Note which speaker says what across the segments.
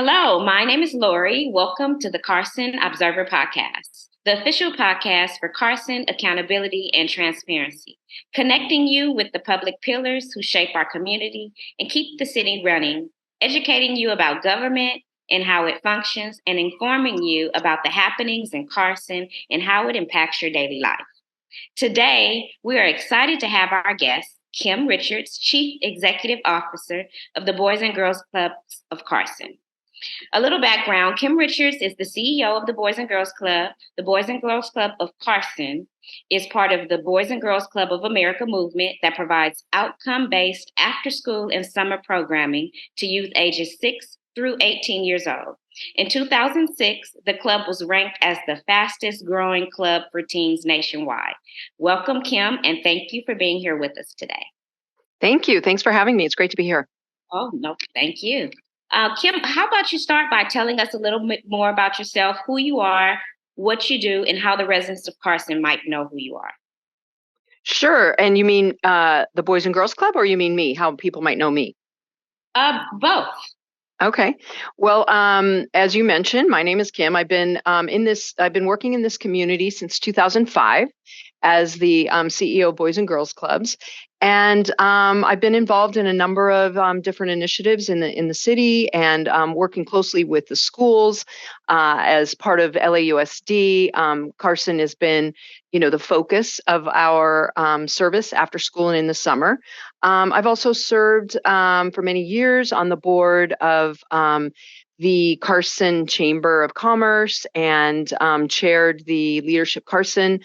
Speaker 1: Hello, my name is Lori. Welcome to the Carson Observer Podcast, the official podcast for Carson accountability and transparency, connecting you with the public pillars who shape our community and keep the city running, educating you about government and how it functions, and informing you about the happenings in Carson and how it impacts your daily life. Today, we are excited to have our guest, Kim Richards, Chief Executive Officer of the Boys and Girls Clubs of Carson. A little background, Kim Richards is the CEO of the Boys and Girls Club. The Boys and Girls Club of Carson is part of the Boys and Girls Club of America movement that provides outcome-based after-school and summer programming to youth ages 6 through 18 years old. In 2006, the club was ranked as the fastest growing club for teens nationwide. Welcome, Kim, and thank you for being here with us today.
Speaker 2: Thank you. Thanks for having me. It's great to be here.
Speaker 1: Oh, no, thank you. Kim, how about you start by telling us a little bit more about yourself, who you are, what you do, and how the residents of Carson might know who you are?
Speaker 2: Sure. And you mean the Boys and Girls Club, or you mean me, how people might know me?
Speaker 1: Both.
Speaker 2: Okay. Well, as you mentioned, my name is Kim. I've been working in this community since 2005 as the CEO of Boys and Girls Clubs. And I've been involved in a number of different initiatives in the city, and working closely with the schools as part of LAUSD. Carson has been, the focus of our service after school and in the summer. I've also served for many years on the board of the Carson Chamber of Commerce, and chaired the Leadership Carson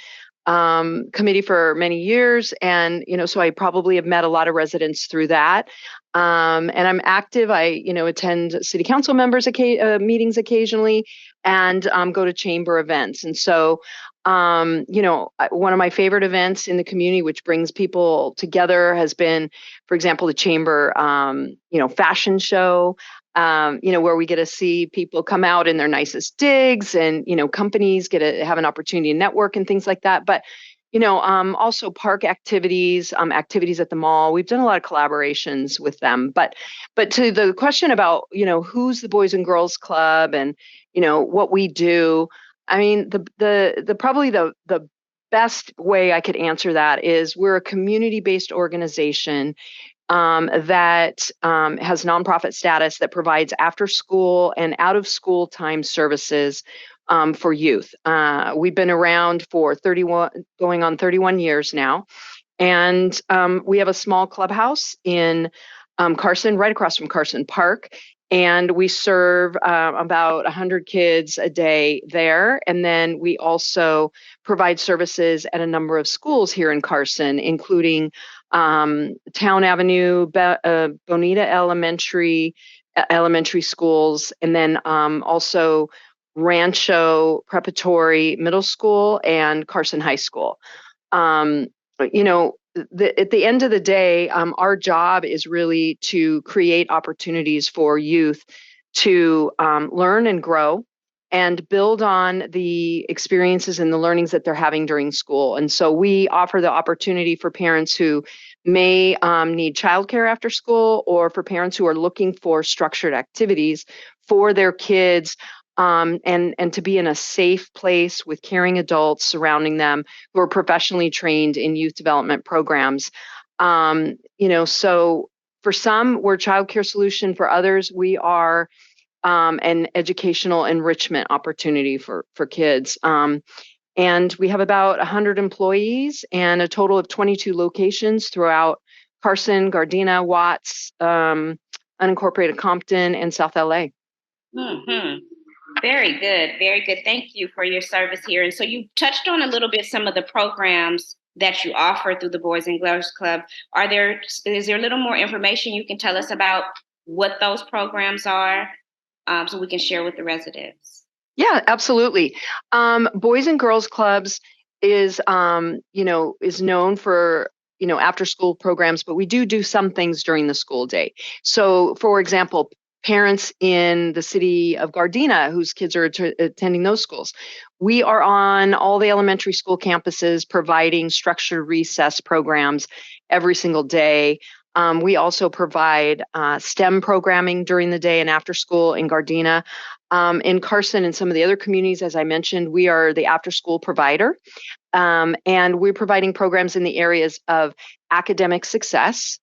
Speaker 2: committee for many years. And, so I probably have met a lot of residents through that. And I'm active. I, attend city council members meetings occasionally, and go to chamber events. And so, one of my favorite events in the community, which brings people together, has been, for example, the chamber, fashion show. Where we get to see people come out in their nicest digs, and, companies get to have an opportunity to network and things like that. But, also park activities, activities at the mall. We've done a lot of collaborations with them. But to the question about, who's the Boys and Girls Club, and, what we do, I mean, probably the best way I could answer that is we're a community-based organization that has nonprofit status, that provides after school and out of school time services for youth. We've been around for 31 years now. And we have a small clubhouse in Carson, right across from Carson Park. And we serve about 100 kids a day there. And then we also provide services at a number of schools here in Carson, including Town Avenue, Bonita elementary schools, and then also Rancho Preparatory Middle School and Carson High School. At the end of the day, our job is really to create opportunities for youth to learn and grow and build on the experiences and the learnings that they're having during school. And so we offer the opportunity for parents who may need childcare after school, or for parents who are looking for structured activities for their kids, and to be in a safe place with caring adults surrounding them who are professionally trained in youth development programs. So for some, we're a childcare solution. For others, we are an educational enrichment opportunity for kids. And we have about 100 employees and a total of 22 locations throughout Carson, Gardena, Watts, unincorporated Compton, and South LA.
Speaker 1: Mm-hmm. Very good. Very good. Thank you for your service here. And so you touched on a little bit some of the programs that you offer through the Boys and Girls Club. Is there a little more information you can tell us about what those programs are, so we can share with the residents?
Speaker 2: Yeah, absolutely. Boys and Girls Clubs is known for, after school programs, but we do some things during the school day. So, for example, parents in the city of Gardena whose kids are attending those schools, we are on all the elementary school campuses providing structured recess programs every single day. We also provide STEM programming during the day and after school in Gardena. In Carson and some of the other communities, as I mentioned, we are the after school provider. And we're providing programs in the areas of academic success,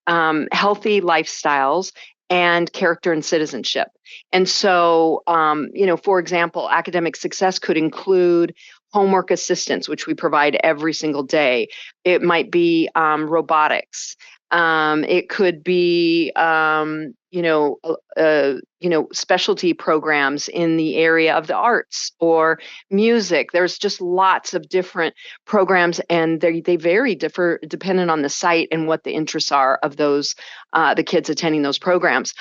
Speaker 2: healthy lifestyles, and character and citizenship. And so, for example, academic success could include homework assistance, which we provide every single day. It might be robotics. It could be, specialty programs in the area of the arts or music. There's just lots of different programs, and they vary differ dependent on the site and what the interests are of those the kids attending those programs.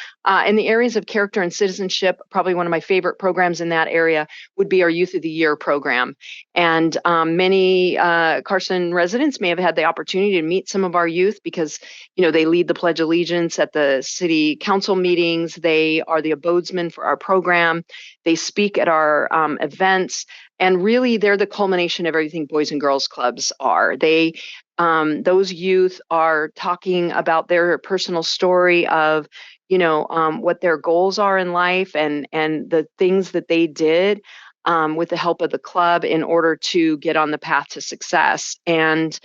Speaker 2: In the areas of character and citizenship, probably one of my favorite programs in that area would be our Youth of the Year program. And many Carson residents may have had the opportunity to meet some of our youth because, they lead the Pledge of Allegiance at the city council meetings. They are the abodesmen for our program. They speak at our events. And really, they're the culmination of everything Boys and Girls Clubs are. Those youth are talking about their personal story of, what their goals are in life and the things that they did with the help of the club in order to get on the path to success. And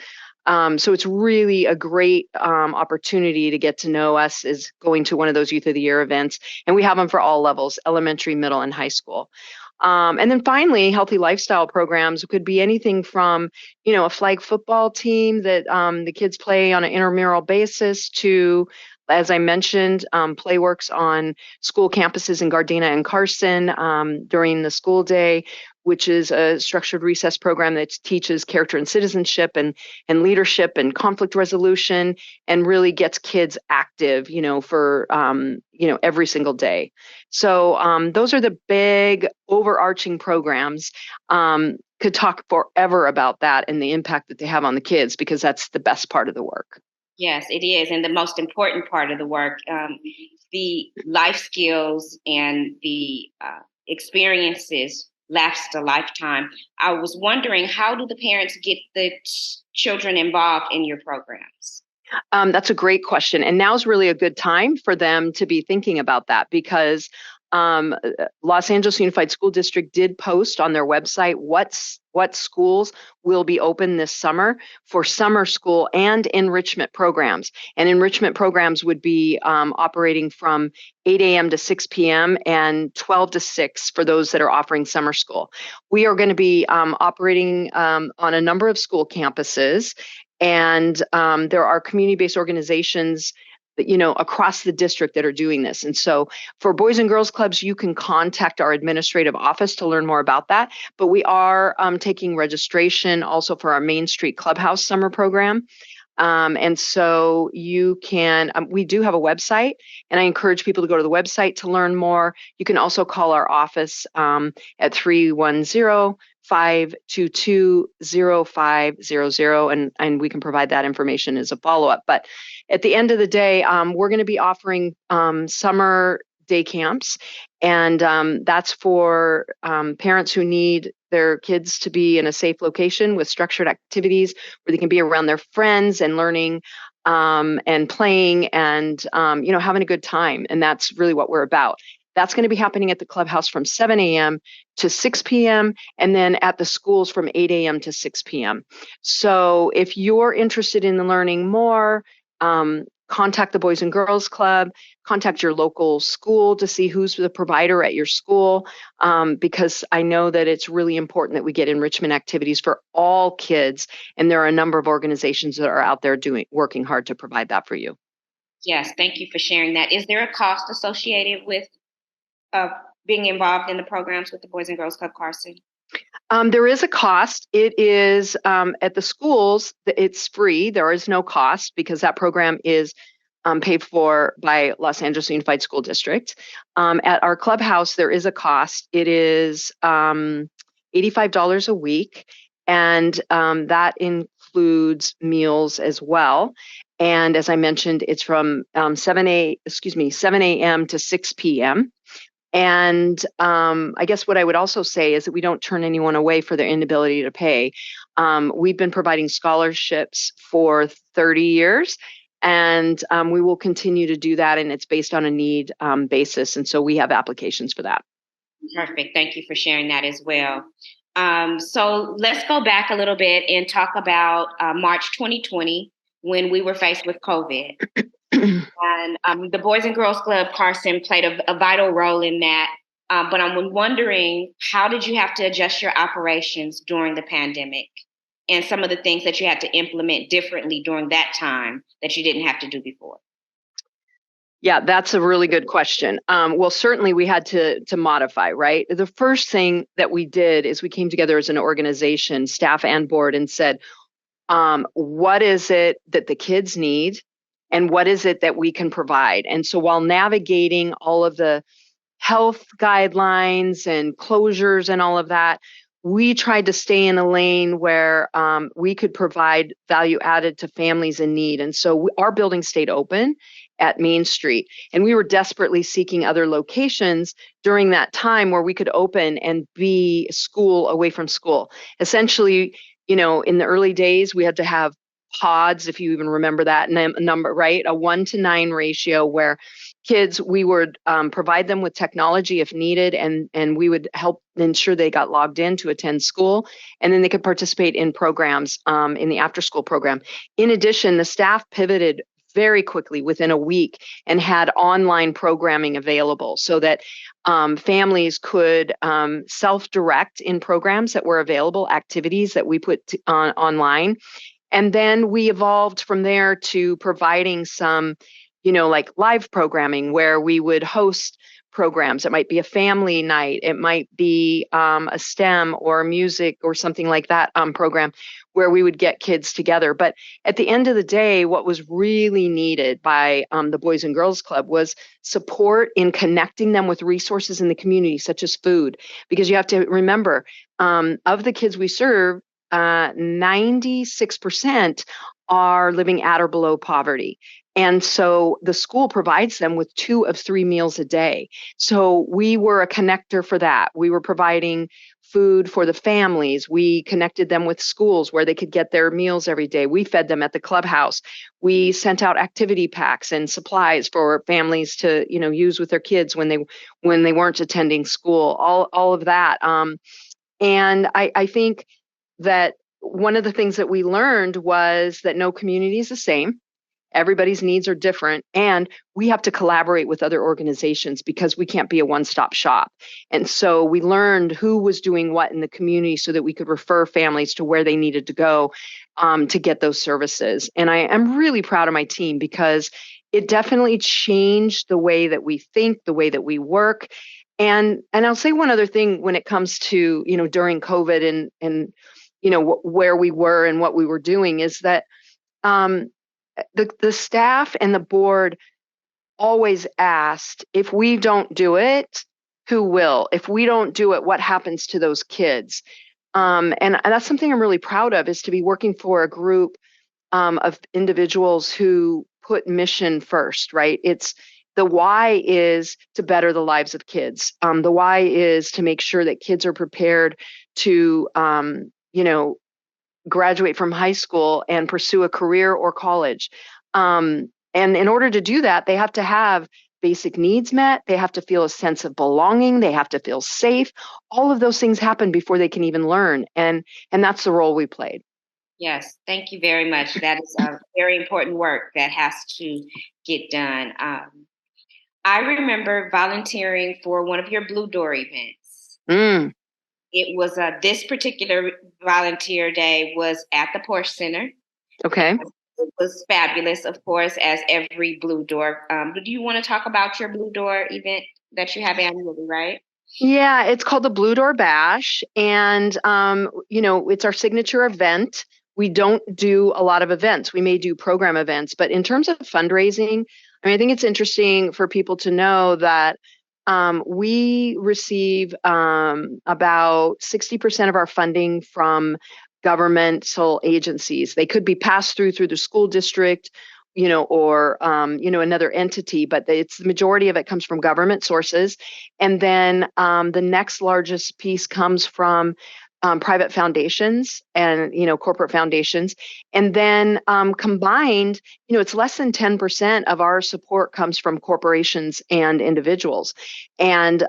Speaker 2: so it's really a great opportunity to get to know us is going to one of those Youth of the Year events. And we have them for all levels, elementary, middle, and high school. And then finally, healthy lifestyle programs could be anything from, a flag football team that the kids play on an intramural basis to, as I mentioned, Playworks on school campuses in Gardena and Carson during the school day, which is a structured recess program that teaches character and citizenship and leadership and conflict resolution and really gets kids active, for, every single day. So those are the big overarching programs. Could talk forever about that and the impact that they have on the kids because that's the best part of the work.
Speaker 1: Yes, it is. And the most important part of the work, the life skills and the experiences last a lifetime. I was wondering, how do the parents get the children involved in your programs?
Speaker 2: That's a great question. And now's really a good time for them to be thinking about that because Los Angeles Unified School District did post on their website what schools will be open this summer for summer school and enrichment programs. And enrichment programs would be operating from 8 a.m. to 6 p.m. and 12 to 6 for those that are offering summer school. We are going to be operating on a number of school campuses, and there are community-based organizations across the district that are doing this. And so for Boys and Girls Clubs, you can contact our administrative office to learn more about that. But we are taking registration also for our Main Street Clubhouse summer program. And so you can, we do have a website, and I encourage people to go to the website to learn more. You can also call our office at 310-522-0500, and we can provide that information as a follow-up. But at the end of the day, we're going to be offering summer day camps, and that's for parents who need their kids to be in a safe location with structured activities where they can be around their friends and learning and playing and having a good time. And that's really what we're about. That's going to be happening at the clubhouse from 7 a.m. to 6 p.m. and then at the schools from 8 a.m. to 6 p.m. So if you're interested in learning more, contact the Boys and Girls Club, contact your local school to see who's the provider at your school, because I know that it's really important that we get enrichment activities for all kids, and there are a number of organizations that are out there working hard to provide that for you.
Speaker 1: Yes, thank you for sharing that. Is there a cost associated with being involved in the programs with the Boys and Girls Club Carson?
Speaker 2: There is a cost. It is at the schools, it's free. There is no cost because that program is paid for by Los Angeles Unified School District. At our clubhouse, there is a cost. It is $85 a week, and that includes meals as well. And as I mentioned, it's from 7 a.m. to 6 p.m. And I guess what I would also say is that we don't turn anyone away for their inability to pay. We've been providing scholarships for 30 years. And we will continue to do that. And it's based on a need basis. And so we have applications for that.
Speaker 1: Perfect. Thank you for sharing that as well. So let's go back a little bit and talk about March 2020 when we were faced with COVID. And the Boys and Girls Club Carson played a vital role in that. But I'm wondering, how did you have to adjust your operations during the pandemic and some of the things that you had to implement differently during that time that you didn't have to do before?
Speaker 2: Yeah, that's a really good question. Well, certainly we had to modify, right? The first thing that we did is we came together as an organization, staff and board, and said, what is it that the kids need, and what is it that we can provide? And so while navigating all of the health guidelines and closures and all of that, we tried to stay in a lane where we could provide value added to families in need. And so our building stayed open at Main Street. And we were desperately seeking other locations during that time where we could open and be school away from school. Essentially, in the early days, we had to have pods, if you even remember that number, right? A 1-to-9 ratio where kids, we would provide them with technology if needed, and we would help ensure they got logged in to attend school, and then they could participate in programs in the after school program. In addition, the staff pivoted very quickly within a week and had online programming available so that families could self-direct in programs that were available, activities that we put online. And then we evolved from there to providing some, like live programming where we would host programs. It might be a family night. It might be a STEM or music or something like that program where we would get kids together. But at the end of the day, what was really needed by the Boys and Girls Club was support in connecting them with resources in the community, such as food. Because you have to remember, of the kids we serve, 96% are living at or below poverty. And so the school provides them with 2 of 3 meals a day. So we were a connector for that. We were providing food for the families. We connected them with schools where they could get their meals every day. We fed them at the clubhouse. We sent out activity packs and supplies for families to, use with their kids when they weren't attending school. All of that. And I think that one of the things that we learned was that no community is the same. Everybody's needs are different, and we have to collaborate with other organizations because we can't be a one-stop shop. And so we learned who was doing what in the community so that we could refer families to where they needed to go to get those services. And I am really proud of my team because it definitely changed the way that we think, the way that we work. And I'll say one other thing when it comes to, during COVID and where we were and what we were doing is that the staff and the board always asked, if we don't do it, who will? If we don't do it, what happens to those kids? And that's something I'm really proud of, is to be working for a group of individuals who put mission first, right? It's the why is to better the lives of kids. The why is to make sure that kids are prepared to, graduate from high school and pursue a career or college. And in order to do that, they have to have basic needs met. They have to feel a sense of belonging. They have to feel safe. All of those things happen before they can even learn. And that's the role we played.
Speaker 1: Yes, thank you very much. That is very important work that has to get done. I remember volunteering for one of your Blue Door events.
Speaker 2: Mm,
Speaker 1: It was this particular volunteer day was at the Porsche Center.
Speaker 2: okay.
Speaker 1: It was fabulous, of course, as every Blue Door. Do you want to talk about your Blue Door event that you have annually, right?
Speaker 2: Yeah, it's called the Blue Door Bash. And, it's our signature event. We don't do a lot of events. We may do program events, but in terms of fundraising, I think it's interesting for people to know that we receive about 60% of our funding from governmental agencies. They could be passed through the school district, or another entity, but it's the majority of it comes from government sources. And then the next largest piece comes from private foundations and, corporate foundations. And then combined, it's less than 10% of our support comes from corporations and individuals. And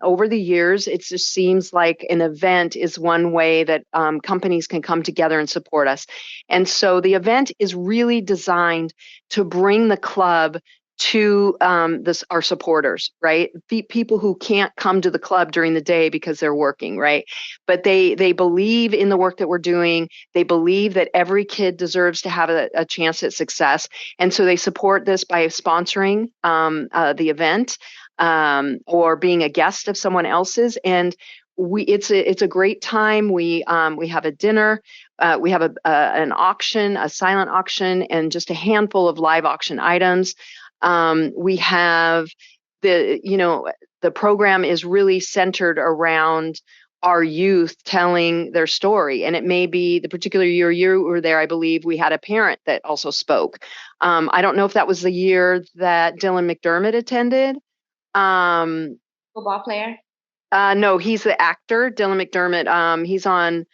Speaker 2: over the years, it just seems like an event is one way that companies can come together and support us. And so the event is really designed to bring the club to our supporters, right? People who can't come to the club during the day because they're working, right? But they believe in the work that we're doing. They believe that every kid deserves to have a chance at success, and so they support this by sponsoring the event or being a guest of someone else's. And it's a great time. We have a dinner. We have an auction, a silent auction, and just a handful of live auction items. We have the program is really centered around our youth telling their story. And it may be the particular year you were there, I believe we had a parent that also spoke. I don't know if that was the year that Dylan McDermott attended.
Speaker 1: Football player?
Speaker 2: No, he's the actor, Dylan McDermott. He's on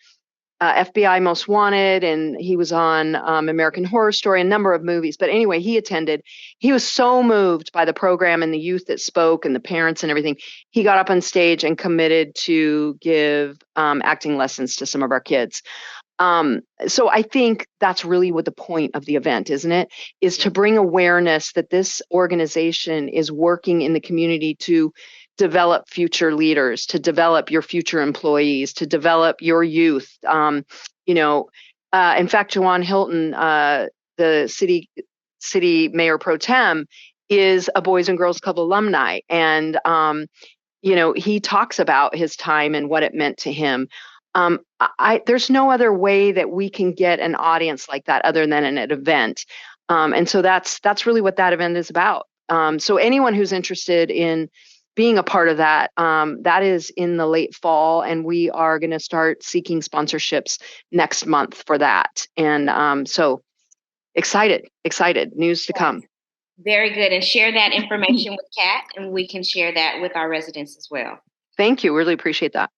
Speaker 2: FBI Most Wanted, and he was on American Horror Story, a number of movies. But anyway, he attended. He was so moved by the program and the youth that spoke and the parents and everything. He got up on stage and committed to give acting lessons to some of our kids. So I think that's really what the point of the event, isn't it? Is to bring awareness that this organization is working in the community to develop future leaders, to develop your future employees, to develop your youth. In fact, Jawan Hilton, the city mayor pro tem, is a Boys and Girls Club alumni, and he talks about his time and what it meant to him. There's no other way that we can get an audience like that other than an event. And so that's really what that event is about. So anyone who's interested in being a part of that, that is in the late fall, and we are going to start seeking sponsorships next month for that. And so excited news to come.
Speaker 1: Very good. And share that information with Kat, and we can share that with our residents as well.
Speaker 2: Thank you. Really appreciate that.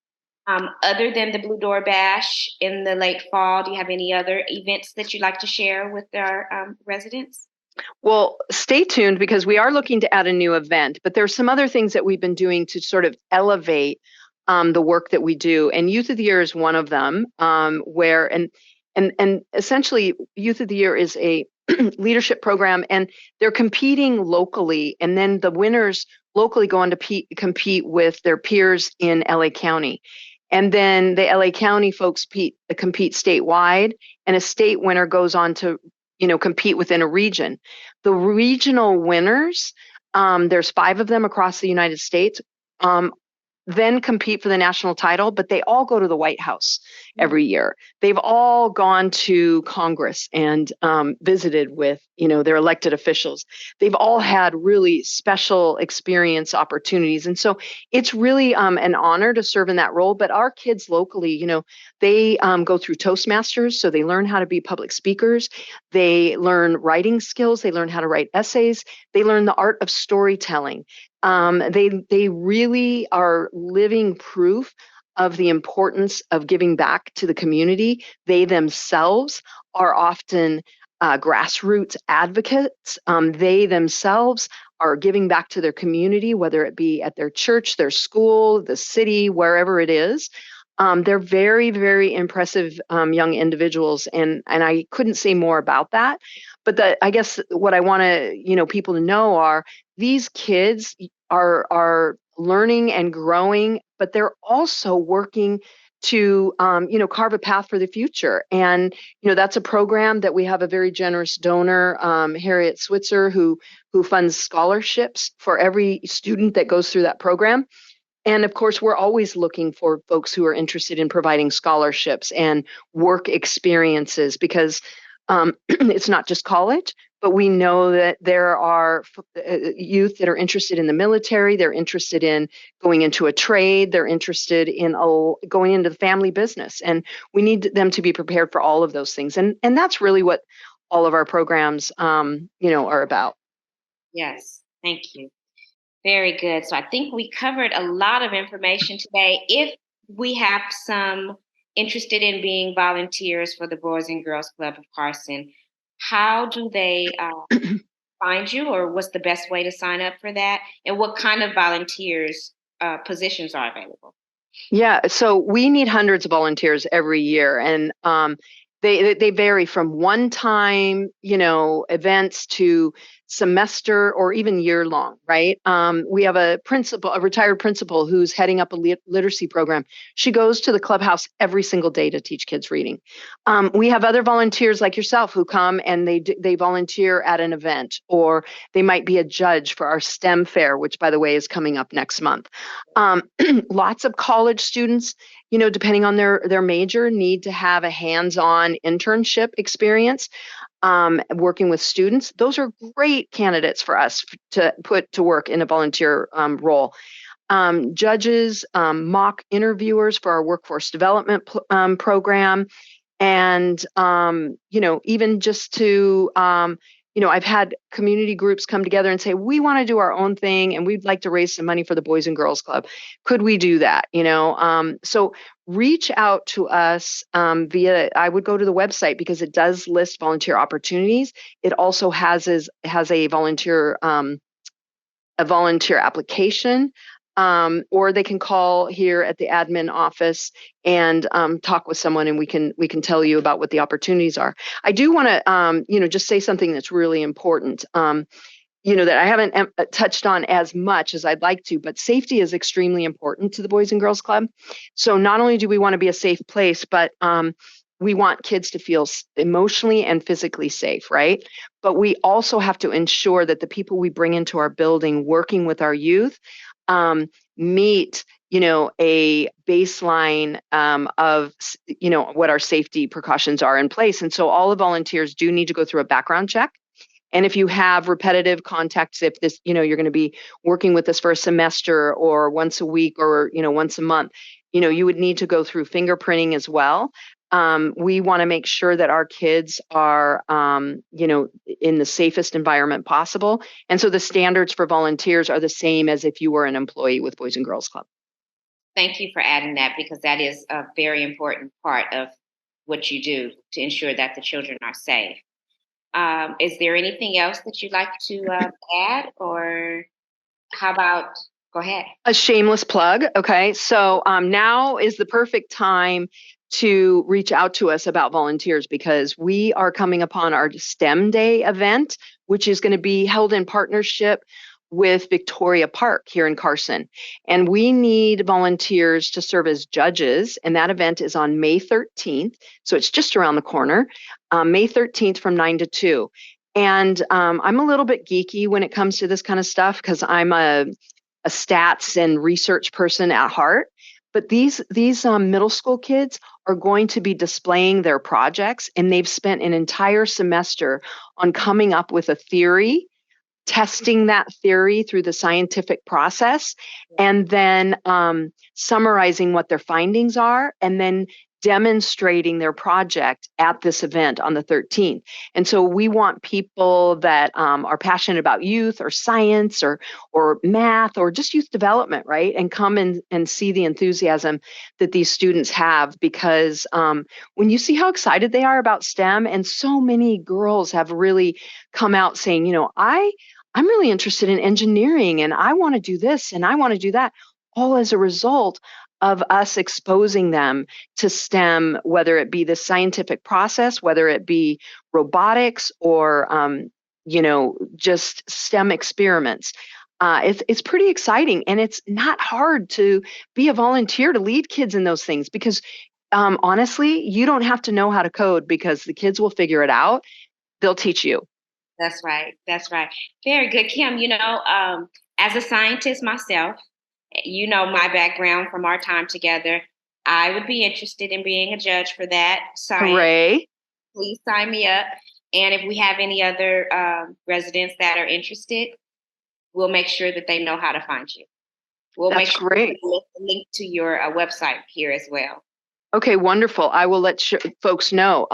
Speaker 1: Other than the Blue Door Bash in the late fall, do you have any other events that you'd like to share with our residents?
Speaker 2: Well, stay tuned, because we are looking to add a new event, but there's some other things that we've been doing to sort of elevate the work that we do. And Youth of the Year is one of them, where and essentially Youth of the Year is a leadership program, and they're competing locally, and then the winners locally go on to compete with their peers in LA County. And then the LA County folks compete statewide, and a state winner goes on to compete within a region. The regional winners, there's 5 of them across the United States, then compete for the national title, but they all go to the White House every year. They've all gone to Congress and visited with, their elected officials. They've all had really special experience opportunities. And so it's really an honor to serve in that role. But our kids locally, they go through Toastmasters, so they learn how to be public speakers. They learn writing skills. They learn how to write essays. They learn the art of storytelling. They really are living proof of the importance of giving back to the community. They themselves are often grassroots advocates. They themselves are giving back to their community, whether it be at their church, their school, the city, wherever it is. They're very, very impressive young individuals, and I couldn't say more about that. But I guess what I want to people to know are these kids are learning and growing, but they're also working to carve a path for the future. And that's a program that we have a very generous donor, Harriet Switzer, who funds scholarships for every student that goes through that program. And of course, we're always looking for folks who are interested in providing scholarships and work experiences, because it's not just college, but we know that there are youth that are interested in the military. They're interested in going into a trade. They're interested in going into the family business. And we need them to be prepared for all of those things. And that's really what all of our programs, are about.
Speaker 1: Yes, thank you. Very good. So I think we covered a lot of information today. If we have some interested in being volunteers for the Boys and Girls Club of Carson, how do they find you, or what's the best way to sign up for that? And what kind of volunteers positions are available?
Speaker 2: Yeah, so we need hundreds of volunteers every year, and they vary from one-time, events to semester or even year-long, right? We have a principal, a retired principal, who's heading up a literacy program. She goes to the clubhouse every single day to teach kids reading. We have other volunteers like yourself who come and they volunteer at an event, or they might be a judge for our STEM fair, which, by the way, is coming up next month. Um, Lots of college students, depending on their major, need to have a hands-on internship experience, working with students. Those are great candidates for us to put to work in a volunteer role. Judges, mock interviewers for our workforce development program, and even just to I've had community groups come together and say, we want to do our own thing and we'd like to raise some money for the Boys and Girls Club. Could we do that? So reach out to us via, I would go to the website because it does list volunteer opportunities. It also has a volunteer application, or they can call here at the admin office and talk with someone, and we can tell you about what the opportunities are. I do want to just say something that's really important. That I haven't touched on as much as I'd like to, but safety is extremely important to the Boys and Girls Club. So not only do we want to be a safe place, but we want kids to feel emotionally and physically safe, right? But we also have to ensure that the people we bring into our building working with our youth meet a baseline of what our safety precautions are in place. And so all the volunteers do need to go through a background check. And if you have repetitive contacts, if this, you're going to be working with us for a semester or once a week or, once a month, you would need to go through fingerprinting as well. We want to make sure that our kids are, in the safest environment possible. And so the standards for volunteers are the same as if you were an employee with Boys and Girls Club.
Speaker 1: Thank you for adding that, because that is a very important part of what you do to ensure that the children are safe. Is there anything else that you'd like to add, or how about, go ahead.
Speaker 2: A shameless plug. Okay. So now is the perfect time to reach out to us about volunteers, because we are coming upon our STEM Day event, which is going to be held in partnership with Victoria Park here in Carson. And we need volunteers to serve as judges. And that event is on May 13th. So it's just around the corner, May 13th from 9 to 2. And I'm a little bit geeky when it comes to this kind of stuff because I'm a stats and research person at heart. But these middle school kids are going to be displaying their projects, and they've spent an entire semester on coming up with a theory, testing that theory through the scientific process, and then summarizing what their findings are, and then demonstrating their project at this event on the 13th. And so we want people that are passionate about youth or science or math or just youth development, right? And come and see the enthusiasm that these students have, because when you see how excited they are about STEM, and so many girls have really come out saying, I'm really interested in engineering and I want to do this and I want to do that, all as a result of us exposing them to STEM, whether it be the scientific process, whether it be robotics or, just STEM experiments. It's pretty exciting, and it's not hard to be a volunteer to lead kids in those things, because honestly, you don't have to know how to code because the kids will figure it out. They'll teach you.
Speaker 1: That's right. That's right. Very good, Kim. As a scientist myself, my background from our time together, I would be interested in being a judge for that.
Speaker 2: Hooray.
Speaker 1: Please sign me up. And if we have any other residents that are interested, we'll make sure that they know how to find you. We'll
Speaker 2: That's
Speaker 1: make sure
Speaker 2: great.
Speaker 1: we link to your website here as well.
Speaker 2: Okay, wonderful. I will let folks know.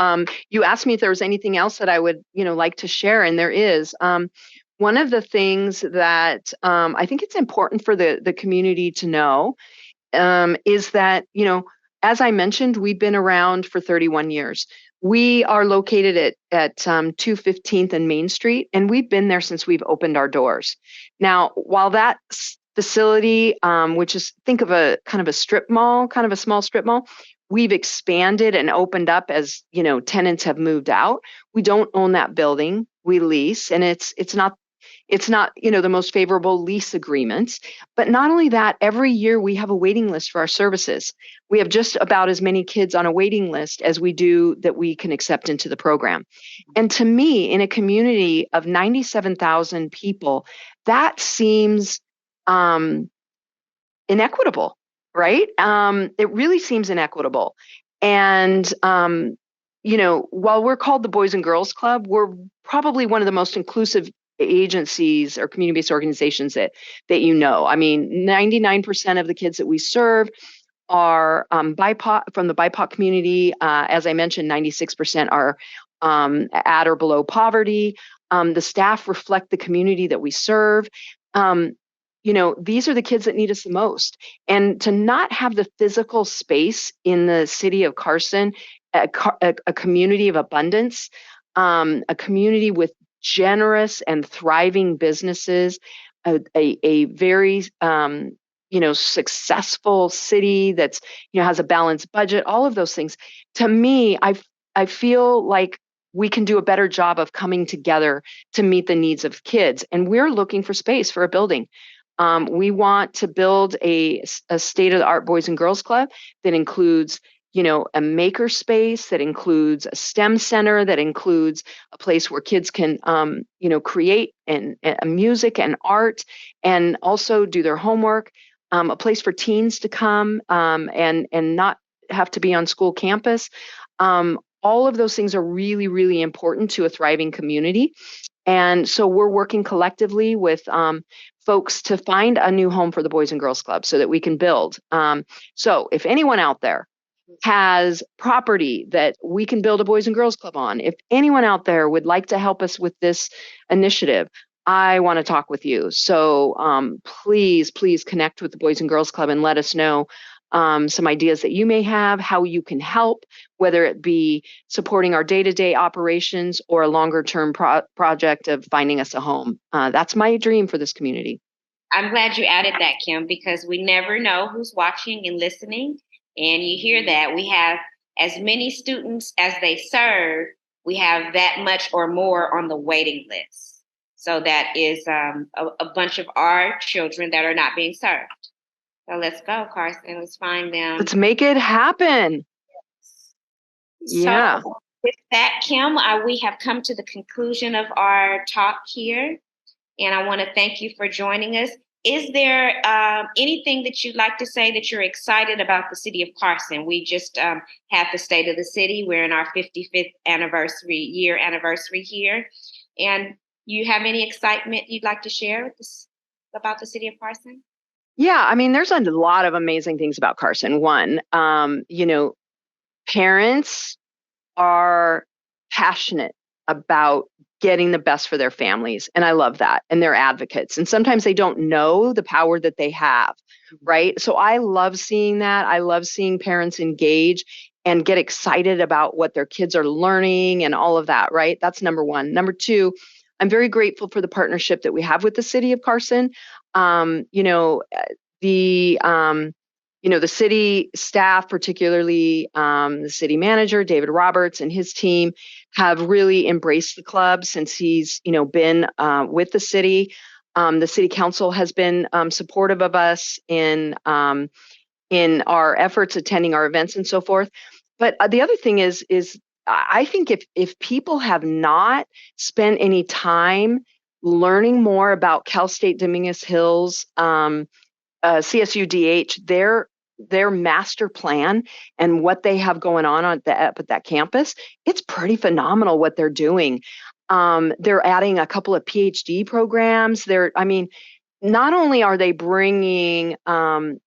Speaker 2: You asked me if there was anything else that I would, like to share, and there is. One of the things that I think it's important for the community to know is that, as I mentioned, we've been around for 31 years. We are located at 215th and Main Street, and we've been there since we've opened our doors. Now, while that facility, which is think of a kind of a strip mall, kind of a small strip mall, we've expanded and opened up as tenants have moved out. We don't own that building; we lease, and it's not the most favorable lease agreements. But not only that, every year we have a waiting list for our services. We have just about as many kids on a waiting list as we do that we can accept into the program. And to me, in a community of 97,000 people, that seems um, inequitable, right? It really seems inequitable. And while we're called the Boys and Girls Club, we're probably one of the most inclusive agencies or community-based organizations that. I mean, 99% of the kids that we serve are BIPOC, from the BIPOC community. As I mentioned, 96% are at or below poverty. The staff reflect the community that we serve. Um, these are the kids that need us the most. And to not have the physical space in the city of Carson, a community of abundance, a community with generous and thriving businesses, a very successful city that's has a balanced budget, all of those things. To me, I feel like we can do a better job of coming together to meet the needs of kids. And we're looking for space for a building. We want to build a state-of-the-art Boys and Girls Club that includes, a maker space, that includes a STEM center, that includes a place where kids can, create and music and art, and also do their homework. A place for teens to come and not have to be on school campus. All of those things are really, really important to a thriving community. And so we're working collectively with folks to find a new home for the Boys and Girls Club so that we can build. So if anyone out there has property that we can build a Boys and Girls Club on, if anyone out there would like to help us with this initiative, I want to talk with you. So please connect with the Boys and Girls Club and let us know some ideas that you may have, how you can help, whether it be supporting our day-to-day operations or a longer-term project of finding us a home. That's my dream for this community.
Speaker 1: I'm glad you added that, Kim, because we never know who's watching and listening. And you hear that we have as many students as they serve, we have that much or more on the waiting list. So that is a bunch of our children that are not being served. So let's go, Carson. Let's find them.
Speaker 2: Let's make it happen. Yeah.
Speaker 1: So with that, Kim, we have come to the conclusion of our talk here. And I want to thank you for joining us. Is there anything that you'd like to say that you're excited about the city of Carson? We just had the State of the City. We're in our 55th year anniversary here. And you have any excitement you'd like to share with us about the city of Carson?
Speaker 2: Yeah, I mean, there's a lot of amazing things about Carson. One, parents are passionate about getting the best for their families. And I love that. And they're advocates. And sometimes they don't know the power that they have, right? So I love seeing that. I love seeing parents engage and get excited about what their kids are learning and all of that, right? That's number one. Number two, I'm very grateful for the partnership that we have with the city of Carson. The city staff, particularly the city manager, David Roberts, and his team have really embraced the club since he's, been with the city. The city council has been supportive of us in our efforts, attending our events and so forth. But the other thing is I think if people have not spent any time learning more about Cal State Dominguez Hills, CSUDH, their master plan and what they have going on at that campus, it's pretty phenomenal what they're doing. They're adding a couple of PhD programs. not only are they bringing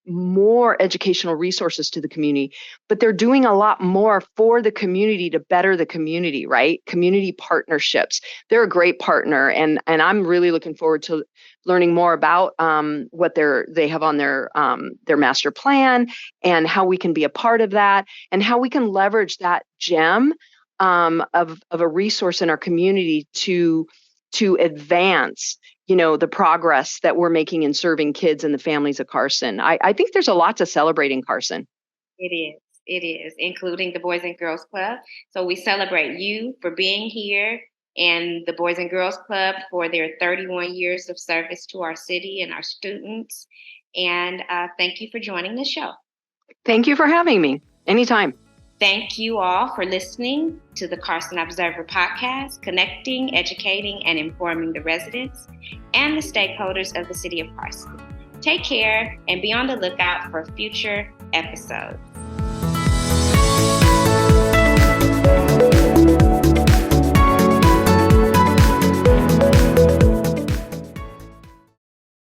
Speaker 2: more educational resources to the community, but they're doing a lot more for the community to better the community, right? Community partnerships. They're a great partner, and I'm really looking forward to learning more about what they have on their master plan, and how we can be a part of that, and how we can leverage that gem of a resource in our community to advance the progress that we're making in serving kids and the families of Carson. I think there's a lot to celebrate in Carson.
Speaker 1: It is. It is, including the Boys and Girls Club. So we celebrate you for being here and the Boys and Girls Club for their 31 years of service to our city and our students. And thank you for joining the show.
Speaker 2: Thank you for having me. Anytime.
Speaker 1: Thank you all for listening to the Carson Observer podcast, connecting, educating, and informing the residents and the stakeholders of the city of Carson. Take care and be on the lookout for future episodes.